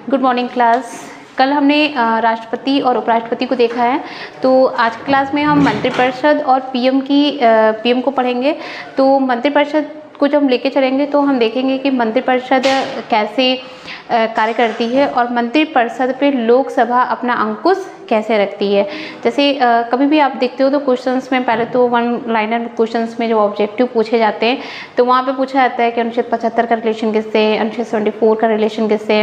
Good morning class. कल हमने राष्ट्रपति और उपराष्ट्रपति को देखा है, तो आज की क्लास में हम मंत्रिपरिषद और पीएम को पढ़ेंगे। तो मंत्रिपरिषद को जब हम लेके चलेंगे तो हम देखेंगे कि मंत्रिपरिषद कैसे कार्य करती है और मंत्रिपरिषद पे लोकसभा अपना अंकुश कैसे रखती है। जैसे कभी भी आप देखते हो तो क्वेश्चंस में पहले तो वन लाइनर क्वेश्चंस में जो ऑब्जेक्टिव पूछे जाते हैं तो वहाँ पे पूछा जाता है कि अनुच्छेद 75 का रिलेशन किससे, अनुच्छेद 74 का रिलेशन किससे,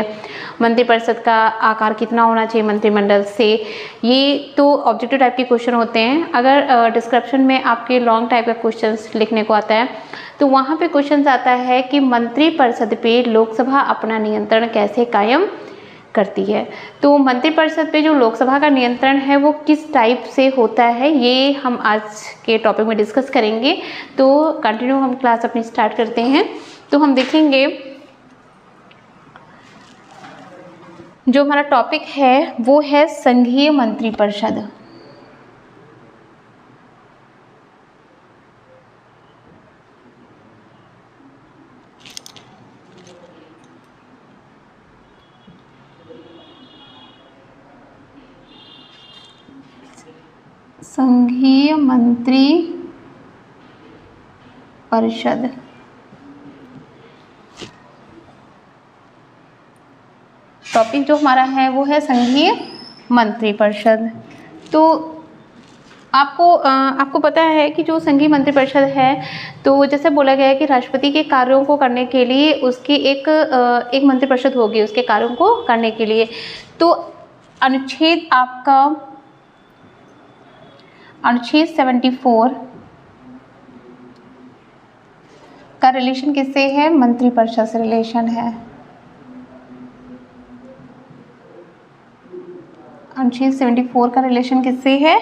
मंत्रिपरिषद का आकार कितना होना चाहिए मंत्रिमंडल से। ये तो ऑब्जेक्टिव टाइप के क्वेश्चन होते हैं। अगर डिस्क्रिप्शन में आपके लॉन्ग टाइप का क्वेश्चंस लिखने को आता है तो वहाँ पे क्वेश्चन आता है कि मंत्रिपरिषद पे लोकसभा अपना नियंत्रण कैसे कायम करती है। तो मंत्रिपरिषद पे जो लोकसभा का नियंत्रण है वो किस टाइप से होता है, ये हम आज के टॉपिक में डिस्कस करेंगे। तो कंटिन्यू हम क्लास अपनी स्टार्ट करते हैं। तो हम देखेंगे जो हमारा टॉपिक है वो है संघीय मंत्रिपरिषद। संघीय मंत्री परिषद टॉपिक जो हमारा है वो है संघीय मंत्री परिषद। तो आपको पता है कि जो संघीय मंत्री परिषद है तो जैसे बोला गया है कि राष्ट्रपति के कार्यों को करने के लिए उसकी एक मंत्री परिषद होगी उसके कार्यों को करने के लिए। तो अनुच्छेद 74 का रिलेशन किससे है, मंत्रिपरिषद से रिलेशन है। अनुच्छेद 74 का रिलेशन किससे है,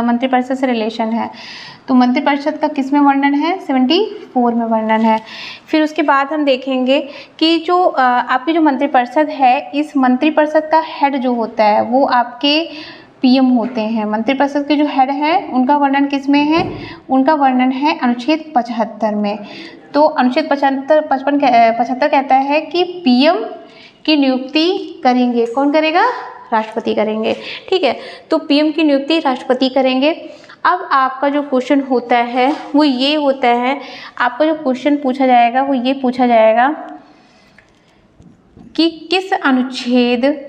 मंत्रिपरिषद से रिलेशन है। तो मंत्रिपरिषद का किस में वर्णन है, 74 में वर्णन है। फिर उसके बाद हम देखेंगे कि जो आपकी जो मंत्रिपरिषद है, इस मंत्रिपरिषद का हेड जो होता है वो आपके पीएम होते हैं। मंत्रिपरिषद के जो हेड है उनका वर्णन किस में है, उनका वर्णन है अनुच्छेद 75 में। तो अनुच्छेद 75 कहता है कि पीएम की नियुक्ति करेंगे, कौन करेगा, राष्ट्रपति करेंगे। ठीक है, तो पीएम की नियुक्ति राष्ट्रपति करेंगे। अब आपका जो क्वेश्चन होता है वो ये होता है, आपका जो क्वेश्चन पूछा जाएगा वो ये पूछा जाएगा कि किस अनुच्छेद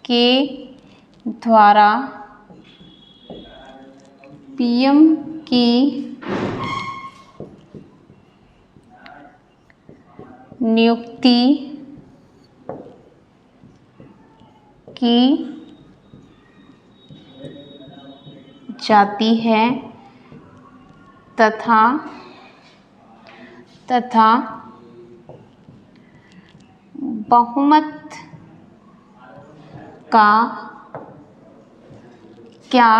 के द्वारा पीएम की नियुक्ति की जाती है तथा बहुमत का क्या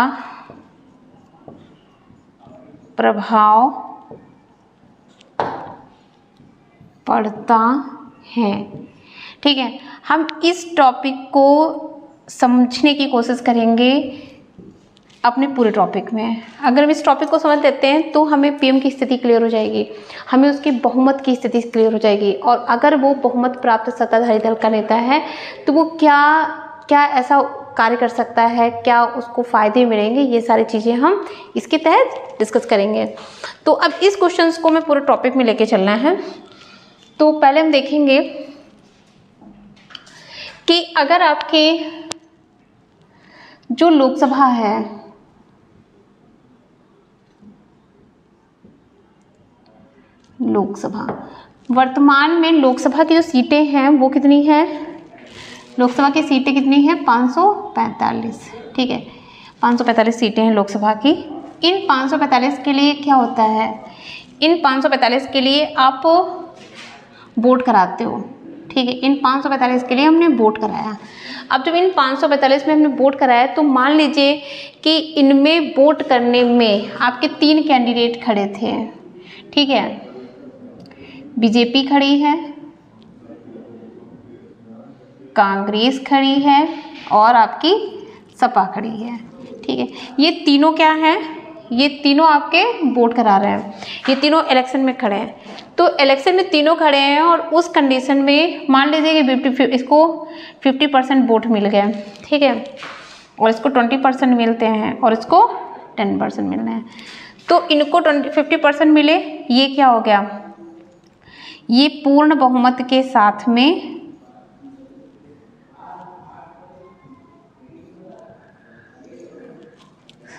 प्रभाव पड़ता है। ठीक है, हम इस टॉपिक को समझने की कोशिश करेंगे अपने पूरे टॉपिक में। अगर हम इस टॉपिक को समझ लेते हैं तो हमें पीएम की स्थिति क्लियर हो जाएगी, हमें उसके बहुमत की स्थिति क्लियर हो जाएगी, और अगर वो बहुमत प्राप्त सत्ताधारी दल का नेता है तो वो क्या ऐसा कार्य कर सकता है, क्या उसको फ़ायदे मिलेंगे, ये सारी चीज़ें हम इसके तहत डिस्कस करेंगे। तो अब इस क्वेश्चंस को मैं पूरे टॉपिक में लेके चलना है। तो पहले हम देखेंगे कि अगर आपके जो लोकसभा है, लोकसभा वर्तमान में लोकसभा की जो सीटें हैं वो कितनी हैं, लोकसभा की सीटें कितनी हैं, 545। ठीक है, 545 सीटें हैं लोकसभा की। इन 545 के लिए क्या होता है, इन 545 के लिए आप वोट कराते हो। ठीक है, इन 545 के लिए हमने वोट कराया। अब जब इन 545 में हमने वोट कराया तो मान लीजिए कि इनमें वोट करने में आपके 3 कैंडिडेट खड़े थे। ठीक है, बीजेपी खड़ी है, कांग्रेस खड़ी है और आपकी सपा खड़ी है। ठीक है, ये तीनों क्या हैं, ये तीनों आपके वोट करा रहे हैं, ये तीनों इलेक्शन में खड़े हैं। तो इलेक्शन में तीनों खड़े हैं और उस कंडीशन में मान लीजिए कि इसको 50% वोट मिल गए, ठीक है, और इसको 20% मिलते हैं और इसको 10% मिल रहे हैं। तो इनको 50% मिले, ये क्या हो गया, ये पूर्ण बहुमत के साथ में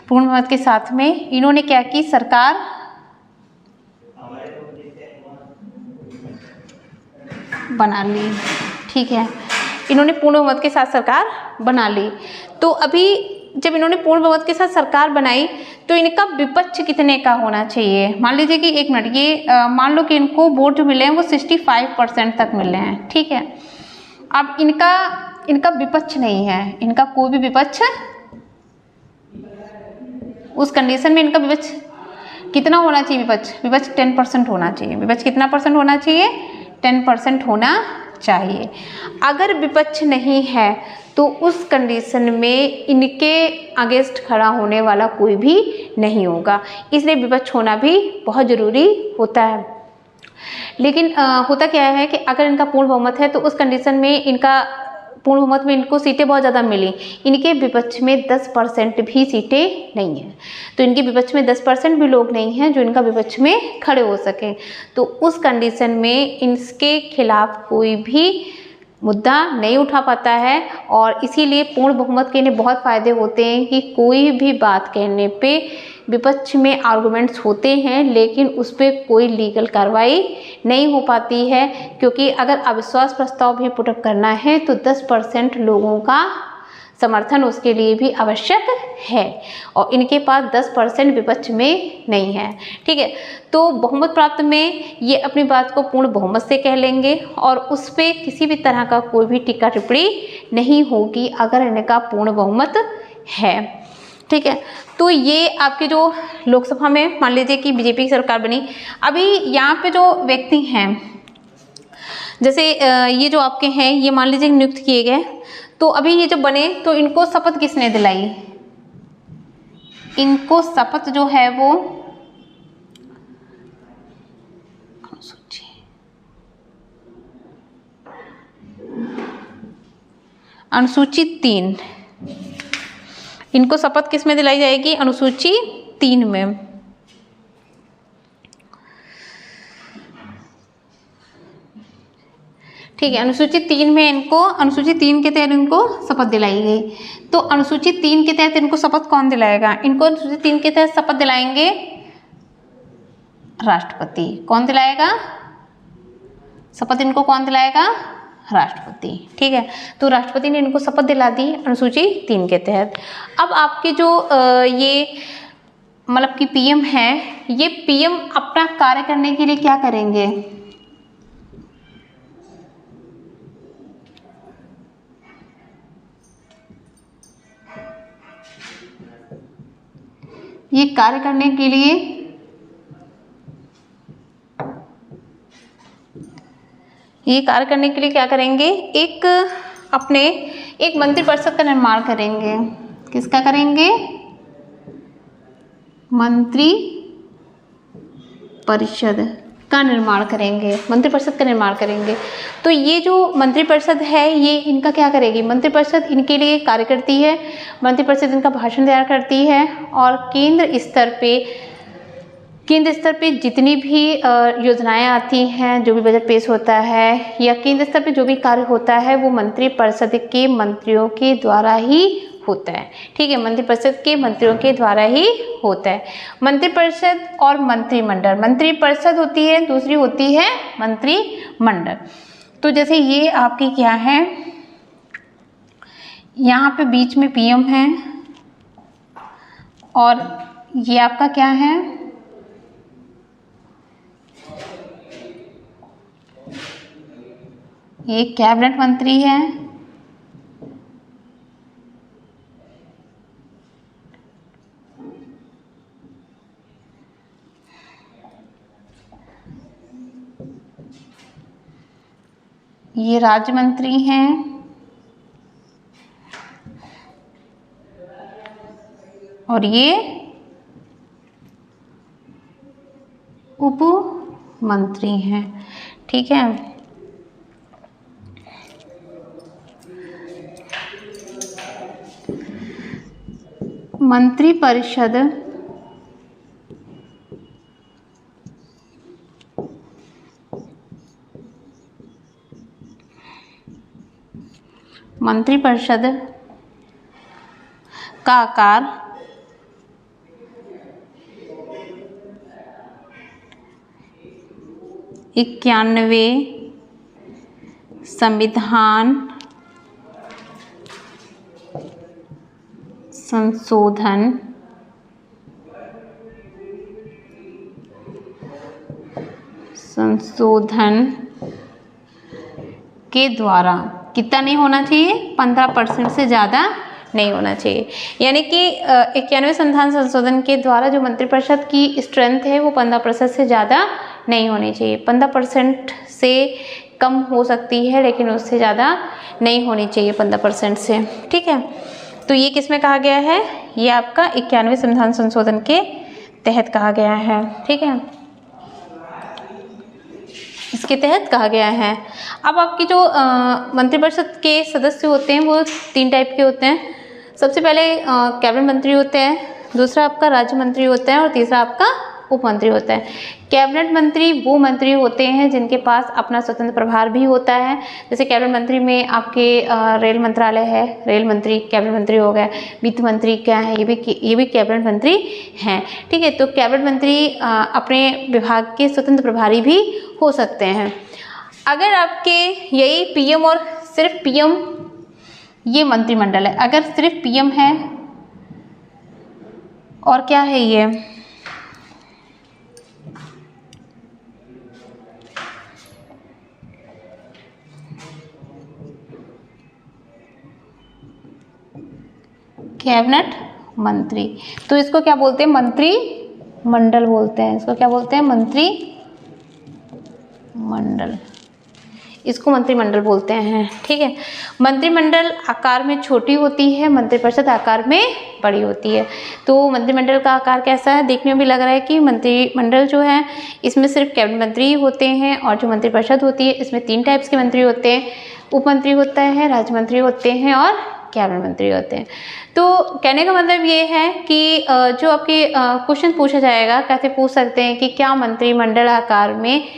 पूर्ण बहुमत के साथ में इन्होंने क्या की, सरकार बना ली। ठीक है, इन्होंने पूर्ण बहुमत के साथ सरकार बना ली। तो अभी जब इन्होंने पूर्ण बहुमत के साथ सरकार बनाई तो इनका विपक्ष कितने का होना चाहिए। मान लीजिए कि एक मिनट, ये मान लो कि इनको वोट जो मिले हैं वो 65% तक मिले हैं। ठीक है, अब इनका विपक्ष नहीं है, इनका कोई भी विपक्ष, उस कंडीशन में इनका विपक्ष कितना होना चाहिए, विपक्ष 10% होना चाहिए। विपक्ष कितना परसेंट होना चाहिए, 10% होना चाहिए। अगर विपक्ष नहीं है तो उस कंडीशन में इनके अगेंस्ट खड़ा होने वाला कोई भी नहीं होगा, इसलिए विपक्ष होना भी बहुत ज़रूरी होता है। लेकिन होता क्या है कि अगर इनका पूर्ण बहुमत है तो उस कंडीशन में इनका पूर्ण बहुमत में इनको सीटें बहुत ज़्यादा मिली, इनके विपक्ष में 10% भी सीटें नहीं हैं। तो इनके विपक्ष में 10% भी लोग नहीं हैं जो इनका विपक्ष में खड़े हो सकें। तो उस कंडीशन में इनके खिलाफ कोई भी मुद्दा नहीं उठा पाता है और इसीलिए पूर्ण बहुमत के इन्हें बहुत फ़ायदे होते हैं कि कोई भी बात कहने पे विपक्ष में आर्गुमेंट्स होते हैं लेकिन उस पर कोई लीगल कार्रवाई नहीं हो पाती है, क्योंकि अगर अविश्वास प्रस्ताव भी पुटअप करना है तो 10% लोगों का समर्थन उसके लिए भी आवश्यक है और इनके पास 10% विपक्ष में नहीं है। ठीक है, तो बहुमत प्राप्त में ये अपनी बात को पूर्ण बहुमत से कह लेंगे और उस पर किसी भी तरह का कोई भी टीका टिप्पणी नहीं होगी अगर इनका पूर्ण बहुमत है। ठीक है, तो ये आपके जो लोकसभा में मान लीजिए कि बीजेपी की सरकार बनी, अभी यहाँ पे जो व्यक्ति हैं जैसे ये जो आपके हैं ये मान लीजिए नियुक्त किए गए, तो अभी ये जो बने तो इनको शपथ किसने दिलाई, इनको शपथ जो है वो अनुसूची 3, इनको शपथ किस में दिलाई जाएगी, अनुसूची 3 में। ठीक है, अनुसूची 3 में इनको, अनुसूची 3 के तहत इनको शपथ दिलाई गई। तो अनुसूची 3 के तहत इनको शपथ कौन दिलाएगा, इनको अनुसूची 3 के तहत शपथ दिलाएंगे राष्ट्रपति। कौन दिलाएगा शपथ, इनको कौन दिलाएगा, राष्ट्रपति। ठीक है, तो राष्ट्रपति ने इनको शपथ दिला दी अनुसूची 3 के तहत। अब आपके जो ये मतलब कि पीएम है, ये पीएम अपना कार्य करने के लिए क्या करेंगे, ये कार्य करने के लिए क्या करेंगे, एक मंत्रिपरिषद का निर्माण करेंगे। किसका करेंगे, मंत्री परिषद का निर्माण करेंगे, मंत्रिपरिषद का निर्माण करेंगे। तो ये जो मंत्रिपरिषद है ये इनका क्या करेगी, मंत्रिपरिषद इनके लिए कार्य करती है, मंत्रिपरिषद इनका भाषण तैयार करती है और केंद्र स्तर पे जितनी भी योजनाएं आती हैं, जो भी बजट पेश होता है या केंद्र स्तर पे जो भी कार्य होता है वो मंत्रिपरिषद के मंत्रियों के द्वारा ही होता है। ठीक है, मंत्रिपरिषद के मंत्रियों के द्वारा ही होता है। मंत्रिपरिषद और मंत्रिमंडल, मंत्रिपरिषद होती है, दूसरी होती है मंत्रिमंडल। तो जैसे ये आपकी क्या है, यहाँ पे बीच में पीएम है और ये आपका क्या है, ये कैबिनेट मंत्री है, ये राज्य मंत्री हैं और ये उप मंत्री हैं। ठीक है, मंत्रिपरिषद का आकार 91 संविधान संशोधन के द्वारा कितना नहीं होना चाहिए, 15% से ज़्यादा नहीं होना चाहिए। यानी कि 91 संविधान संशोधन के द्वारा जो मंत्रिपरिषद की स्ट्रेंथ है वो 15% से ज़्यादा नहीं होनी चाहिए। 15% से कम हो सकती है लेकिन उससे ज़्यादा नहीं होनी चाहिए 15% से। ठीक है, तो ये किस में कहा गया है, ये आपका 91 संविधान संशोधन के तहत कहा गया है। ठीक है, इसके तहत कहा गया है। अब आपकी जो मंत्रिपरिषद के सदस्य होते हैं वो 3 टाइप के होते हैं। सबसे पहले कैबिनेट मंत्री होते हैं, दूसरा आपका राज्य मंत्री होता है और तीसरा आपका उप मंत्री होता है। कैबिनेट मंत्री वो मंत्री होते हैं जिनके पास अपना स्वतंत्र प्रभार भी होता है। जैसे कैबिनेट मंत्री में आपके रेल मंत्रालय है, रेल मंत्री कैबिनेट मंत्री हो गया। वित्त मंत्री क्या है, ये भी कैबिनेट मंत्री हैं। ठीक है, तो कैबिनेट मंत्री अपने विभाग के स्वतंत्र प्रभारी भी हो सकते हैं। अगर आपके यही पीएम और सिर्फ पीएम, ये मंत्रिमंडल है। अगर सिर्फ पीएम है और क्या है ये कैबिनेट मंत्री, तो इसको क्या बोलते हैं, मंत्रिमंडल बोलते हैं। इसको क्या बोलते हैं, मंत्रिमंडल, इसको मंत्रिमंडल बोलते हैं। ठीक है, मंत्रिमंडल आकार में छोटी होती है, मंत्रिपरिषद आकार में बड़ी होती है। तो मंत्रिमंडल का आकार कैसा है, देखने में भी लग रहा है कि मंत्रिमंडल जो है इसमें सिर्फ कैबिनेट मंत्री होते हैं और जो मंत्रिपरिषद होती है इसमें 3 टाइप्स के मंत्री होते हैं, उप मंत्री होता है, राज्य मंत्री होते हैं और कैबिनेट मंत्री होते हैं। तो कहने का मतलब ये है कि जो आपके क्वेश्चन पूछा जाएगा, कैसे पूछ सकते हैं कि क्या मंत्रिमंडल आकार में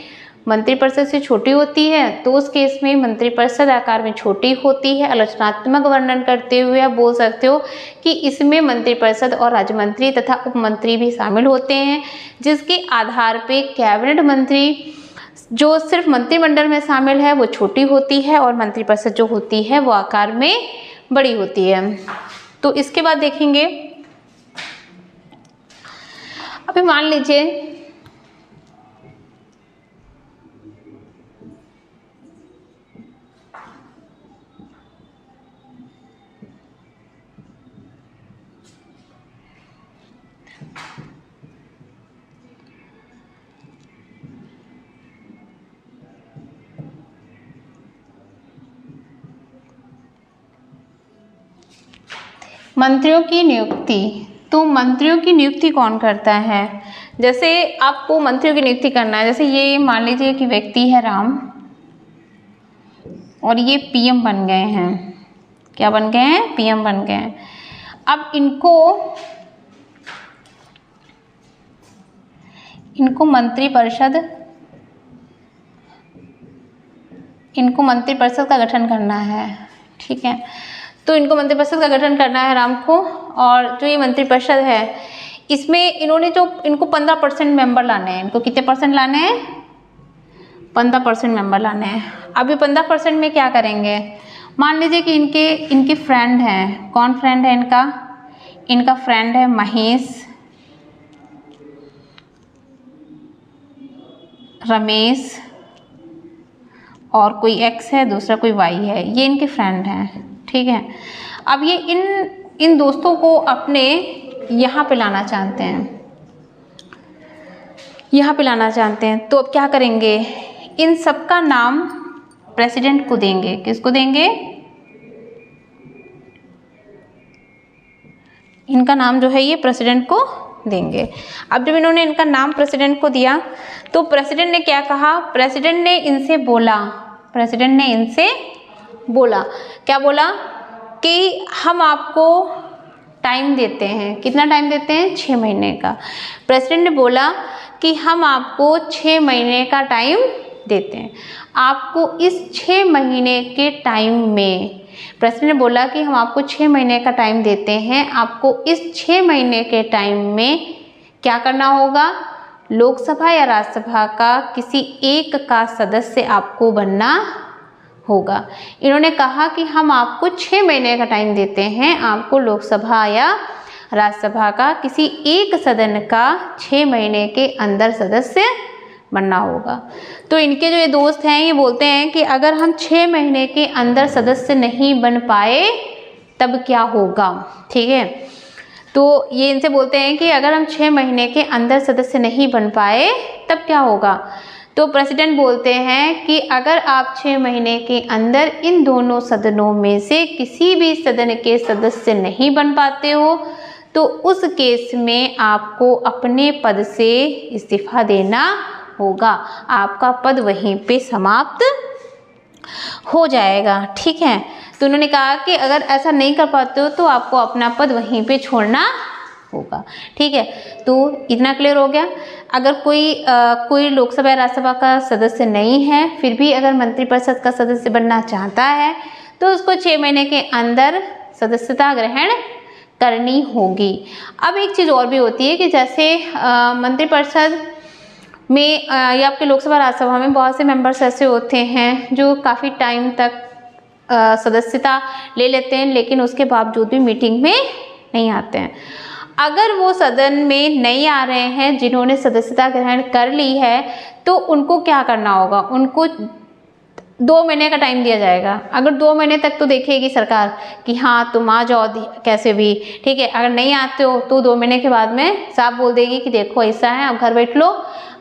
मंत्रिपरिषद से छोटी होती है, तो उस केस में मंत्रिपरिषद आकार में छोटी होती है। आलोचनात्मक वर्णन करते हुए आप बोल सकते हो कि इसमें मंत्रिपरिषद और राज्य मंत्री तथा उप मंत्री भी शामिल होते हैं, जिसके आधार पे कैबिनेट मंत्री जो सिर्फ मंत्रिमंडल में शामिल है वो छोटी होती है और मंत्रिपरिषद जो होती है वो आकार में बड़ी होती है। तो इसके बाद देखेंगे, अभी मान लीजिए मंत्रियों की नियुक्ति। तो मंत्रियों की नियुक्ति कौन करता है, जैसे आपको मंत्रियों की नियुक्ति करना है। जैसे ये मान लीजिए कि व्यक्ति है राम और ये पीएम बन गए हैं। क्या बन गए हैं, पीएम बन गए हैं। अब इनको मंत्रिपरिषद का गठन करना है। ठीक है, तो इनको मंत्रिपरिषद का गठन करना है राम को, और जो ये मंत्रिपरिषद है इसमें इनको 15% मेंबर लाने हैं। इनको कितने परसेंट लाने हैं, 15% मेंबर लाने हैं। अभी 15% में क्या करेंगे, मान लीजिए कि इनके फ्रेंड हैं। कौन फ्रेंड है इनका फ्रेंड है महेश, रमेश और कोई एक्स है, दूसरा कोई वाई है। ये इनके फ्रेंड हैं। ठीक है, अब ये इन दोस्तों को अपने यहाँ पे लाना चाहते हैं। तो अब क्या करेंगे, इन सबका नाम प्रेसिडेंट को देंगे। किसको देंगे, इनका नाम जो है ये प्रेसिडेंट को देंगे। अब जब इन्होंने इनका नाम प्रेसिडेंट को दिया तो प्रेसिडेंट ने क्या कहा, प्रेसिडेंट ने इनसे बोला, क्या बोला कि हम आपको टाइम देते हैं। कितना टाइम देते हैं? 6 महीने का। प्रेसिडेंट ने बोला कि हम आपको 6 महीने का टाइम देते हैं। आपको इस 6 महीने के टाइम में, प्रेसिडेंट ने बोला कि हम आपको 6 महीने का टाइम देते हैं, आपको इस 6 महीने के टाइम में क्या करना होगा, लोकसभा या राज्यसभा का किसी एक का सदस्य आपको बनना होगा। इन्होंने कहा कि हम आपको 6 महीने का टाइम देते हैं, आपको लोकसभा या राज्यसभा का किसी एक सदन का 6 महीने के अंदर सदस्य बनना होगा। तो इनके जो ये दोस्त हैं ये बोलते हैं कि अगर हम 6 महीने के अंदर सदस्य नहीं बन पाए तब क्या होगा। ठीक है, तो ये इनसे बोलते हैं कि अगर हम 6 महीने के अंदर सदस्य नहीं बन पाए तब क्या होगा। तो प्रेसिडेंट बोलते हैं कि अगर आप 6 महीने के अंदर इन दोनों सदनों में से किसी भी सदन के सदस्य नहीं बन पाते हो तो उस केस में आपको अपने पद से इस्तीफा देना होगा, आपका पद वहीं पे समाप्त हो जाएगा। ठीक है, तो उन्होंने कहा कि अगर ऐसा नहीं कर पाते हो तो आपको अपना पद वहीं पे छोड़ना होगा। ठीक है, तो इतना क्लियर हो गया। अगर कोई लोकसभा या राज्यसभा का सदस्य नहीं है फिर भी अगर मंत्रिपरिषद का सदस्य बनना चाहता है तो उसको 6 महीने के अंदर सदस्यता ग्रहण करनी होगी। अब एक चीज़ और भी होती है कि जैसे मंत्रिपरिषद में या आपके लोकसभा राज्यसभा में बहुत से मेंबर्स ऐसे होते हैं जो काफ़ी टाइम तक सदस्यता ले लेते हैं लेकिन उसके बावजूद भी मीटिंग में नहीं आते हैं। अगर वो सदन में नहीं आ रहे हैं जिन्होंने सदस्यता ग्रहण कर ली है तो उनको क्या करना होगा, उनको 2 महीने का टाइम दिया जाएगा। अगर 2 महीने तक तो देखेगी सरकार कि हाँ तुम आ जाओ कैसे भी। ठीक है, अगर नहीं आते हो तो 2 महीने के बाद में साफ बोल देगी कि देखो ऐसा है, अब घर बैठ लो,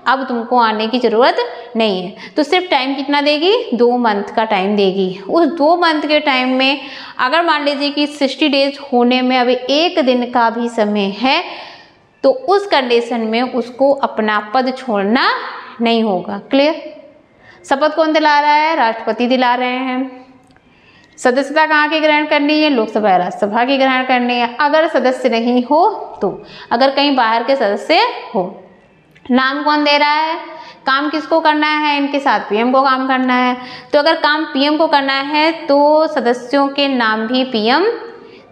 अब तुमको आने की ज़रूरत नहीं है। तो सिर्फ टाइम कितना देगी, 2 मंथ का टाइम देगी। उस 2 मंथ के टाइम में अगर मान लीजिए कि 60 डेज होने में अभी 1 दिन का भी समय है तो उस कंडीशन में उसको अपना पद छोड़ना नहीं होगा। क्लियर? शपथ कौन दिला रहा है? राष्ट्रपति दिला रहे हैं। सदस्यता कहाँ की ग्रहण करनी है? लोकसभा या राज्यसभा की ग्रहण करनी है। अगर सदस्य नहीं हो तो, अगर कहीं बाहर के सदस्य हो, नाम कौन दे रहा है? काम किसको करना है? इनके साथ पीएम को काम करना है। तो अगर काम पीएम को करना है तो सदस्यों के नाम भी पीएम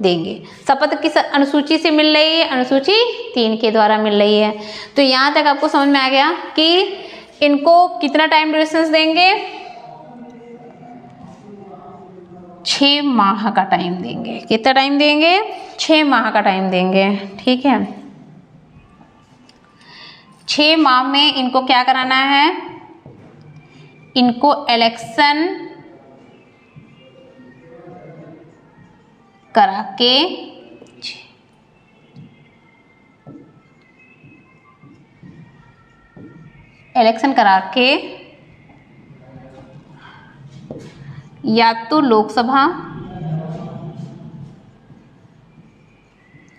देंगे। शपथ किस अनुसूची से मिल रही है? अनुसूची 3 के द्वारा मिल रही है। तो यहाँ तक आपको समझ में आ गया कि इनको कितना टाइम ड्यूरेशन देंगे? 6 माह का टाइम देंगे। कितना टाइम देंगे? 6 माह का टाइम देंगे। ठीक है, 6 माह में इनको क्या कराना है? इनको इलेक्शन करा के या तो लोकसभा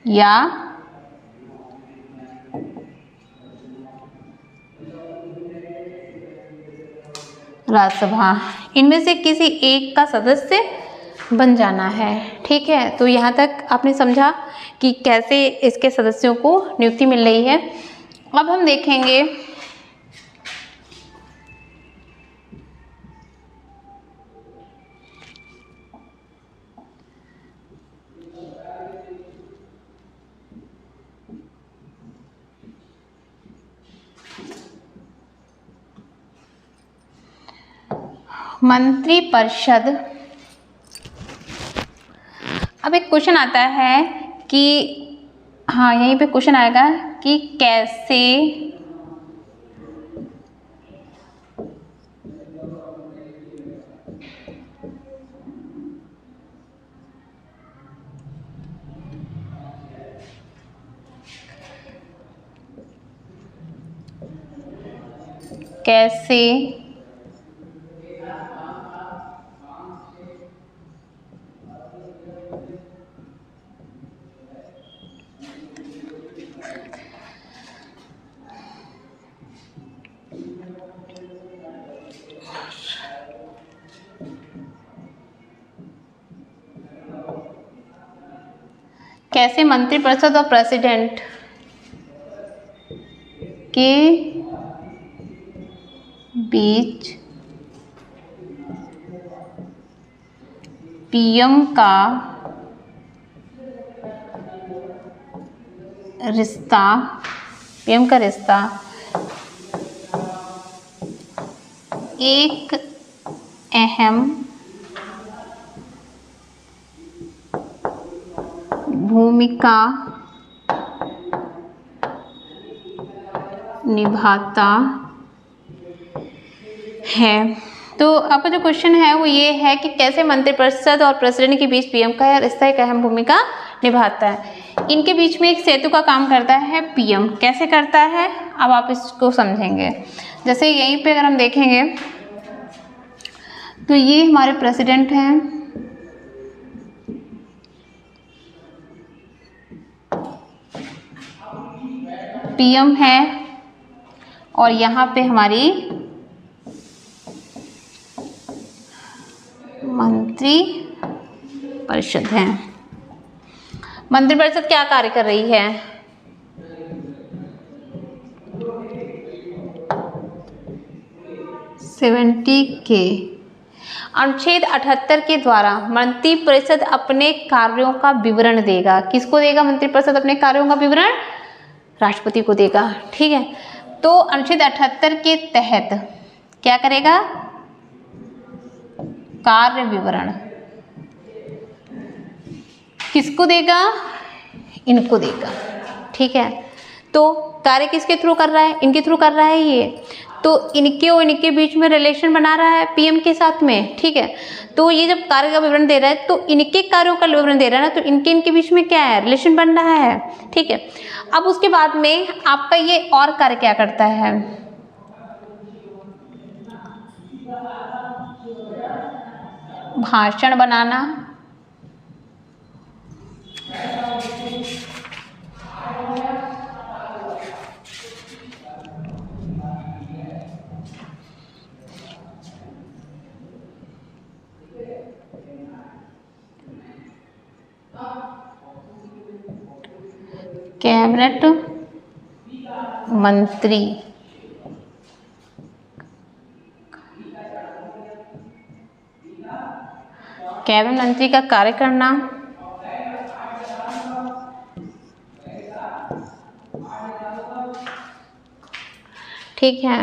या राज्यसभा, इनमें से किसी एक का सदस्य बन जाना है। ठीक है, तो यहाँ तक आपने समझा कि कैसे इसके सदस्यों को नियुक्ति मिल रही है। अब हम देखेंगे मंत्रिपरिषद। अब एक क्वेश्चन आता है कि हाँ यहीं पे क्वेश्चन आएगा कि कैसे कैसे मंत्रिपरिषद और प्रेसिडेंट के बीच पीएम का रिश्ता एक अहम भूमिका निभाता है। तो आपका जो क्वेश्चन है वो ये है कि कैसे मंत्रिपरिषद और प्रेसिडेंट के बीच पीएम का रिश्ता एक अहम भूमिका निभाता है। इनके बीच में एक सेतु का काम करता है पीएम। कैसे करता है अब आप इसको समझेंगे। जैसे यहीं पे अगर हम देखेंगे तो ये हमारे प्रेसिडेंट हैं, पीएम है और यहाँ पे हमारी मंत्री परिषद है। मंत्रिपरिषद क्या कार्य कर रही है? अनुच्छेद 78 के द्वारा मंत्रिपरिषद अपने कार्यों का विवरण देगा। किसको देगा मंत्रिपरिषद अपने कार्यों का विवरण? राष्ट्रपति को देगा। ठीक है, तो अनुच्छेद 78 के तहत क्या करेगा? कार्य विवरण किसको देगा? इनको देगा। ठीक है, तो कार्य किसके थ्रू कर रहा है? इनके थ्रू कर रहा है ये। तो इनके और इनके बीच में रिलेशन बना रहा है पीएम के साथ में। ठीक है, तो ये जब कार्य का विवरण दे रहा है तो इनके कार्यों का विवरण दे रहा है ना, तो इनके बीच में क्या है? रिलेशन बन रहा है। ठीक है, अब उसके बाद में आपका ये और कार्य क्या करता है? भाषण बनाना, कैबिनेट मंत्री का कार्य करना, ठीक है।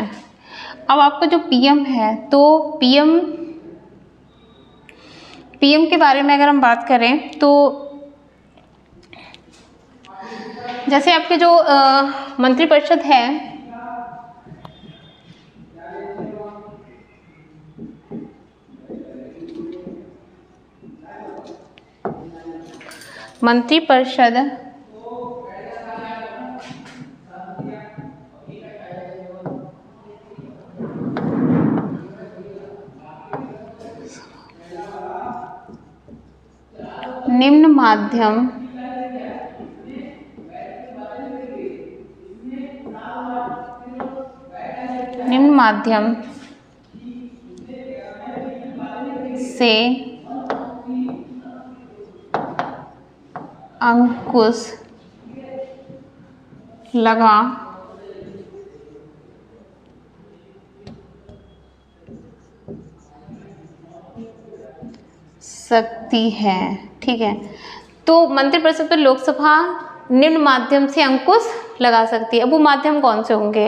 अब आपका जो पीएम है, तो पीएम के बारे में अगर हम बात करें तो जैसे आपके जो मंत्रिपरिषद है, मंत्रिपरिषद निम्न माध्यम से अंकुश लगा सकती है। ठीक है, तो मंत्रिपरिषद पर लोकसभा निम्न माध्यम से अंकुश लगा सकती है। अब वो माध्यम कौन से होंगे?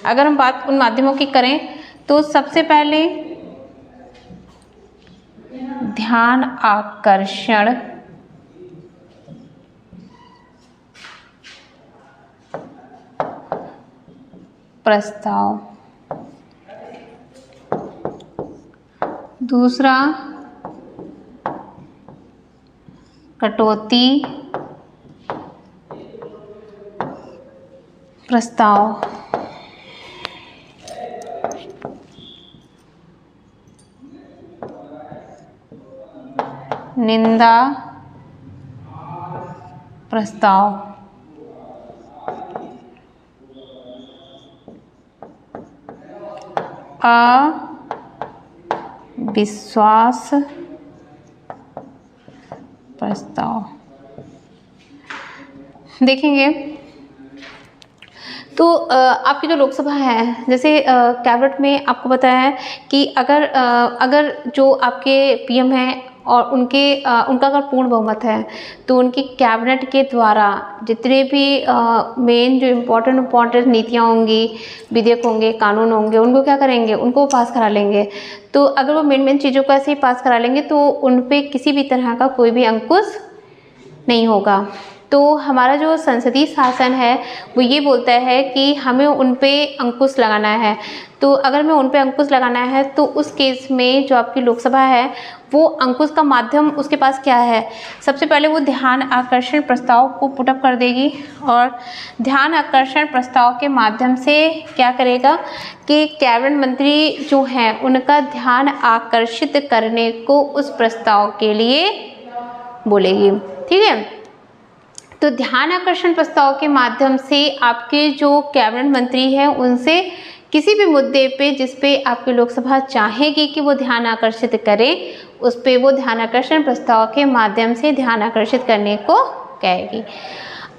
अगर हम बात उन माध्यमों की करें तो सबसे पहले ध्यान आकर्षण प्रस्ताव, दूसरा कटौती प्रस्ताव, निंदा प्रस्ताव, अविश्वास प्रस्ताव। देखेंगे तो आपकी जो लोकसभा है, जैसे कैबिनेट में आपको पता है कि अगर जो आपके पीएम हैं और उनका अगर पूर्ण बहुमत है तो उनकी कैबिनेट के द्वारा जितने भी मेन जो इम्पोर्टेंट नीतियाँ होंगी, विधेयक होंगे, कानून होंगे, उनको क्या करेंगे, उनको पास करा लेंगे। तो अगर वो मेन चीज़ों को ऐसे ही पास करा लेंगे तो उन पे किसी भी तरह का कोई भी अंकुश नहीं होगा। तो हमारा जो संसदीय शासन है वो ये बोलता है कि हमें उन पे अंकुश लगाना है। तो अगर हमें उन पे अंकुश लगाना है तो उस केस में जो आपकी लोकसभा है वो अंकुश का माध्यम उसके पास क्या है, सबसे पहले वो ध्यान आकर्षण प्रस्ताव को पुटअप कर देगी और ध्यान आकर्षण प्रस्ताव के माध्यम से क्या करेगा कि कैबिनेट मंत्री जो हैं उनका ध्यान आकर्षित करने को उस प्रस्ताव के लिए बोलेगी। ठीक है, तो ध्यान आकर्षण प्रस्ताव के माध्यम से आपके जो कैबिनेट मंत्री हैं उनसे किसी भी मुद्दे पे जिस पे आपकी लोकसभा चाहेगी कि वो ध्यान आकर्षित करे, उस पे वो ध्यान आकर्षण प्रस्ताव के माध्यम से ध्यान आकर्षित करने को कहेगी।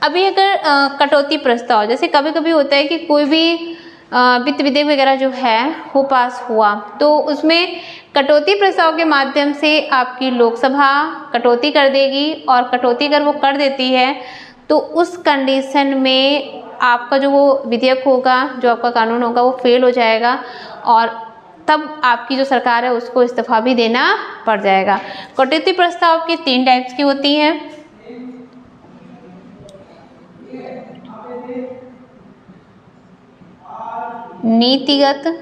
अभी अगर कटौती प्रस्ताव, जैसे कभी कभी होता है कि कोई भी वित्त विधेयक वगैरह जो है वो पास हुआ तो उसमें कटौती प्रस्ताव के माध्यम से आपकी लोकसभा कटौती कर देगी और कटौती अगर वो कर देती है तो उस कंडीशन में आपका जो वो विधेयक होगा, जो आपका कानून होगा वो फेल हो जाएगा और तब आपकी जो सरकार है उसको इस्तीफा भी देना पड़ जाएगा। कटौती प्रस्ताव की 3 टाइप्स की होती हैं। नीतिगत,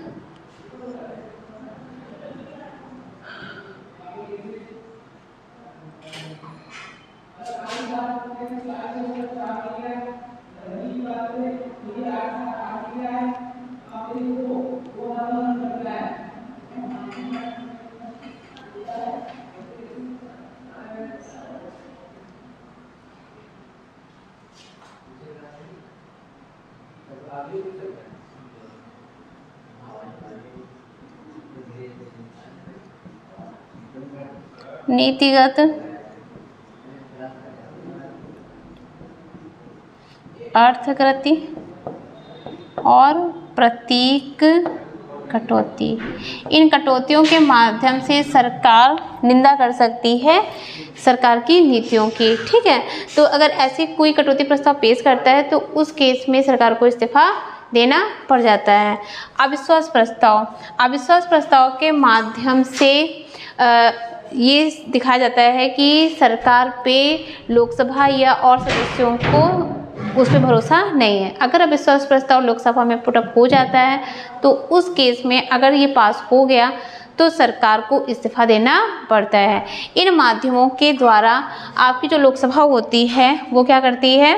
नीतिगत, अर्थकृति और प्रतीक कटौती। इन कटौतियों के माध्यम से सरकार निंदा कर सकती है सरकार की नीतियों की। ठीक है, तो अगर ऐसी कोई कटौती प्रस्ताव पेश करता है तो उस केस में सरकार को इस्तीफा देना पड़ जाता है। अविश्वास प्रस्ताव, अविश्वास प्रस्ताव के माध्यम से ये दिखाया जाता है कि सरकार पे लोकसभा या और सदस्यों को उस पर भरोसा नहीं है। अगर अविश्वास प्रस्ताव लोकसभा में पुटअप हो जाता है तो उस केस में अगर ये पास हो गया तो सरकार को इस्तीफा देना पड़ता है। इन माध्यमों के द्वारा आपकी जो लोकसभा होती है वो क्या करती है,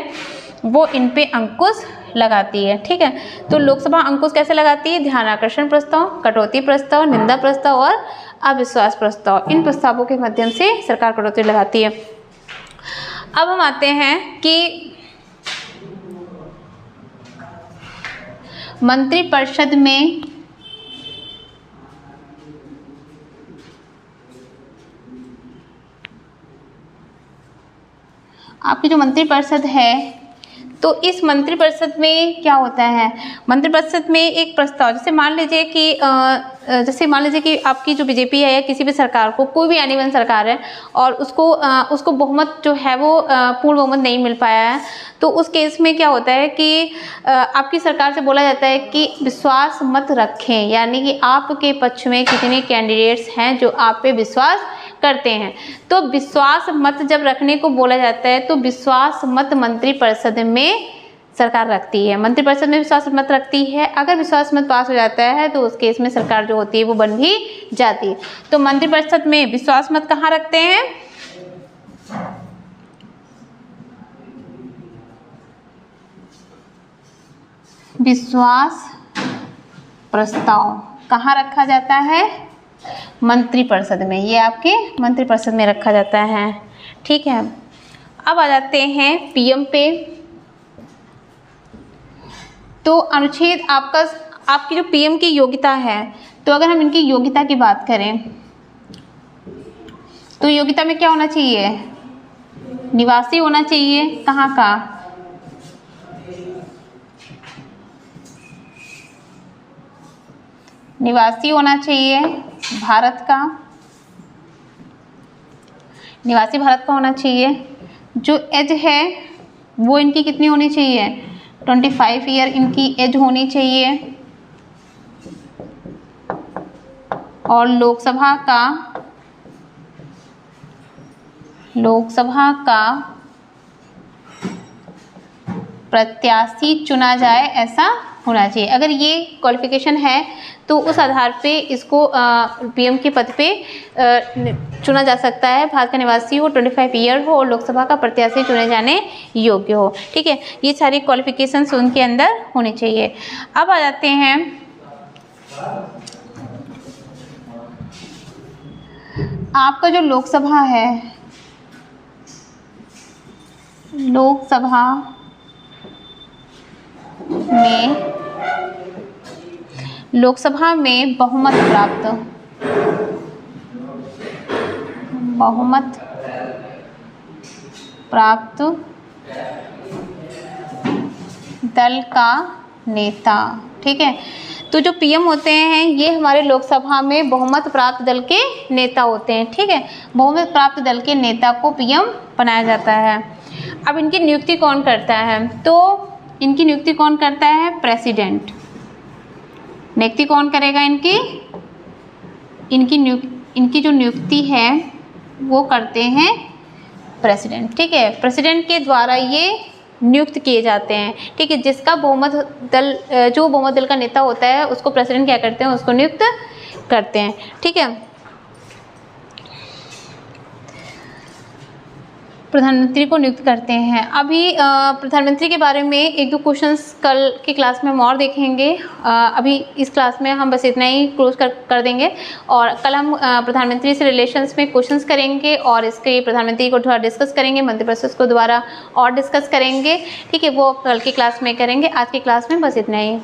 वो इन पे अंकुश लगाती है। ठीक है, तो लोकसभा अंकुश कैसे लगाती है, ध्यान आकर्षण प्रस्ताव, कटौती प्रस्ताव, निंदा प्रस्ताव और अविश्वास प्रस्ताव, इन प्रस्तावों के माध्यम से सरकार कटौती लगाती है। अब हम आते हैं कि मंत्रिपरिषद में आपकी जो मंत्रिपरिषद है तो इस मंत्रिपरिषद में क्या होता है, मंत्रिपरिषद में एक प्रस्ताव, जैसे मान लीजिए कि आपकी जो बीजेपी है या किसी भी सरकार को, कोई भी आने वाली सरकार है और उसको बहुमत जो है वो पूर्ण बहुमत नहीं मिल पाया है, तो उस केस में क्या होता है कि आपकी सरकार से बोला जाता है कि विश्वास मत रखें, यानी कि आपके पक्ष में कितने कैंडिडेट्स हैं जो आप पे विश्वास करते हैं। तो विश्वास मत जब रखने को बोला जाता है तो विश्वास मत मंत्रिपरिषद में सरकार रखती है, मंत्रिपरिषद में विश्वास मत रखती है। अगर विश्वास मत पास हो जाता है तो उस केस में सरकार जो होती है वो बन भी जाती है। तो मंत्रिपरिषद में विश्वास मत कहाँ रखते हैं, विश्वास प्रस्ताव कहाँ रखा जाता है, मंत्रिपरिषद में, ये आपके मंत्रिपरिषद में रखा जाता है। ठीक है, अब आ जाते हैं पीएम पे। तो अनुच्छेद आपकी जो पीएम की योग्यता है, तो अगर हम इनकी योग्यता की बात करें तो योग्यता में क्या होना चाहिए, निवासी होना चाहिए, कहाँ का, निवासी होना चाहिए भारत का, निवासी भारत का होना चाहिए। जो एज है वो इनकी कितनी होनी चाहिए, 25 ईयर इनकी एज होनी चाहिए। और लोकसभा का प्रत्याशी चुना जाए ऐसा होना चाहिए। अगर ये क्वालिफिकेशन है तो उस आधार पे इसको पीएम के पद पे चुना जा सकता है। भारत का निवासी हो, 25 ईयर हो और लोकसभा का प्रत्याशी चुने जाने योग्य हो। ठीक है, ये सारी क्वालिफिकेशंस उनके अंदर होनी चाहिए। अब आ जाते हैं आपका जो लोकसभा है, लोकसभा में बहुमत प्राप्त दल का नेता। ठीक है, तो जो पीएम होते हैं ये हमारे लोकसभा में बहुमत प्राप्त दल के नेता होते हैं। ठीक है, बहुमत प्राप्त दल के नेता को पीएम बनाया जाता है। अब इनकी नियुक्ति कौन करता है, तो इनकी नियुक्ति कौन करता है, प्रेसिडेंट। नियुक्ति कौन करेगा इनकी जो नियुक्ति है वो करते हैं प्रेसिडेंट। ठीक है, प्रेसिडेंट के द्वारा ये नियुक्त किए जाते हैं। ठीक है, जिसका बहुमत दल, जो बहुमत दल का नेता होता है उसको प्रेसिडेंट क्या करते हैं, उसको नियुक्त करते हैं। ठीक है, प्रधानमंत्री को नियुक्त करते हैं। अभी प्रधानमंत्री के बारे में एक दो क्वेश्चंस कल की क्लास में हम और देखेंगे। अभी इस क्लास में हम बस इतना ही क्लोज कर देंगे और कल हम प्रधानमंत्री से रिलेशंस में क्वेश्चंस करेंगे और इसके प्रधानमंत्री को थोड़ा डिस्कस करेंगे, मंत्रिपरिषद को दोबारा और डिस्कस करेंगे। ठीक है, वो कल की क्लास में करेंगे। आज की क्लास में बस इतना ही।